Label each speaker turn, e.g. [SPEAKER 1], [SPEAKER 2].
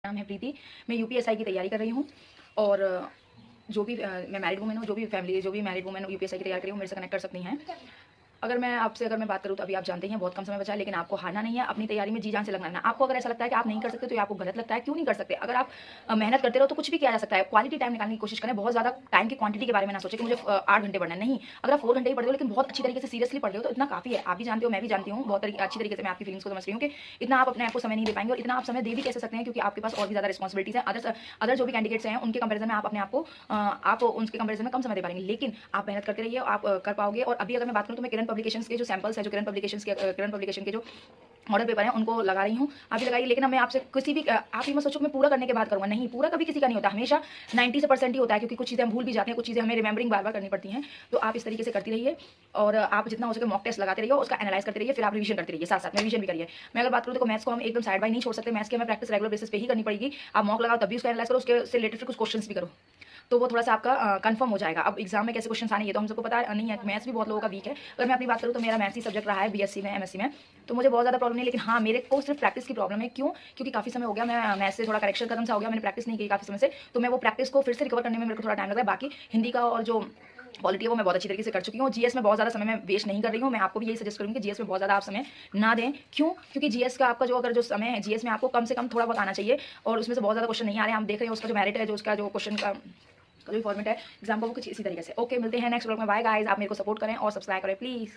[SPEAKER 1] नाम है प्रीति। मैं यूपीएसआई की तैयारी कर रही हूँ और जो भी मैं मैरिड वुमेन हूँ, जो भी मैरिड वुमेन यूपीएसआई की तैयारी कर रही हूँ, मेरे से कनेक्ट कर सकती हैं। अगर मैं बात करूँ तो अभी आप जानते हैं बहुत कम समय बचा है, लेकिन आपको हारना नहीं है, अपनी तैयारी में जी जान से लगना है। आपको अगर ऐसा लगता है कि आप नहीं कर सकते तो ये आपको गलत लगता है। क्यों नहीं कर सकते? अगर आप मेहनत करते रहो तो कुछ भी किया जा सकता है। क्वालिटी टाइम निकालने की कोशिश करें। बहुत ज़्यादा टाइम की क्वांटिटी के बारे में ना सोचें कि मुझे 8 घंटे पढ़ना है। नहीं, अगर आप 4 घंटे ही पढ़ रहे हो लेकिन बहुत अच्छी तरीके से सीरियसली पढ़ रहे हो तो इतना काफ़ी है। आप भी जानते हो, मैं भी जानती हूँ, बहुत अच्छी तरीके से मैं आपकी फीलिंग्स को समझ रही हूँ कि इतना आप अपने आप को समय नहीं दे पाएंगे। और इतना आप समय दे भी कैसे सकते हैं, क्योंकि आपके पास और भी ज़्यादा रिस्पॉन्सिबिलिटीज़ हैं। अदर जो भी कैंडिडेट्स हैं उनके कंपेरिजन में आप अपने आप को आप उनके कंपेरिजन में कम समय दे पाएंगे, लेकिन आप मेहनत करते रहिए, आप कर पाओगे। और अभी अगर मैं बात करूँ तो मैं किरण पब्लिकेशंस के जो सैंपल्स है, जो किरण पब्लिकेशन के जो मॉडल पेपर हैं उनको लगा रही हूँ। आप भी लगाइए, लेकिन मैं आपसे किसी भी आप ही मत सोचो मैं पूरा करने के बाद करूँगा। नहीं, पूरा कभी किसी का नहीं होता, हमेशा 90% ही होता है, क्योंकि कुछ चीज़ें हम भूल भी जाते हैं, कुछ चीज़ें हमें रिमेंबरिंग बार बार करनी पड़ती हैं। तो आप इस तरीके से करती रहिए और आप जितना हो सके मॉक टेस्ट लगाते रहिए, उसका एनालाइज करते रहिए, फिर आप रिवीजन करते रहिए, साथ साथ में रिवीजन भी करिए। मैं अगर बात करूँ तो मैथ्स को हम एकदम साइड बाय नहीं छोड़ सकते। मैथ्स की हमें प्रैक्टिस रेगुलर बेसिस पे ही करनी पड़ेगी। आप मॉक लगाओ तब भी उसका एनालाइज करो, उसके से रिलेटेड फिर कुछ क्वेश्चंस भी करो, तो वो थोड़ा सा आपका कंफर्म हो जाएगा। अब एग्जाम में कैसे क्वेश्चन आने ये तो हम सबको पता नहीं है। मैथ्स भी बहुत लोगों का वीक है। अगर मैं अपनी बात करूँ तो मेरा मैथ्स ही सब्जेक्ट रहा है बीएससी में, एमएससी में, तो मुझे बहुत ज़्यादा प्रॉब्लम नहीं। लेकिन हाँ, मेरे को सिर्फ प्रैक्टिस की प्रॉब्लम है। क्यों? क्योंकि काफ़ी समय हो गया मैं मैथ्स से थोड़ा करेक्शन खत्म सा हो गया, मैंने प्रैक्टिस नहीं की काफ़ी समय से, तो मैं वो प्रैक्टिस को फिर से रिकवर करने में मेरे को थोड़ा टाइम लग रहा है। बाकी हिंदी का और जो क्वालिटी है वो मैं बहुत अच्छी तरीके से कर चुकी हूँ। जीएस में बहुत ज़्यादा समय मैं वेस्ट नहीं कर रही हूँ। मैं आपको भी यही सजेस्ट करूँगी कि जीएस में बहुत ज़्यादा आप समय ना दें। क्यों? क्योंकि जीएस का आपका जो समय है, जीएस में आपको कम से कम थोड़ा बहुत आना चाहिए, और उसमें से बहुत ज़्यादा क्वेश्चन नहीं आ रहे हैं। हम देख रहे हैं उसका जो मेरिट है, जो उसका जो क्वेश्चन का जो फॉर्मेट है एग्जाम का, वो कुछ इसी तरीके से। ओके, मिलते हैं नेक्स्ट व्लॉग में। बाय गाइस, आप मेरे को सपोर्ट करें और सब्सक्राइब करें प्लीज़।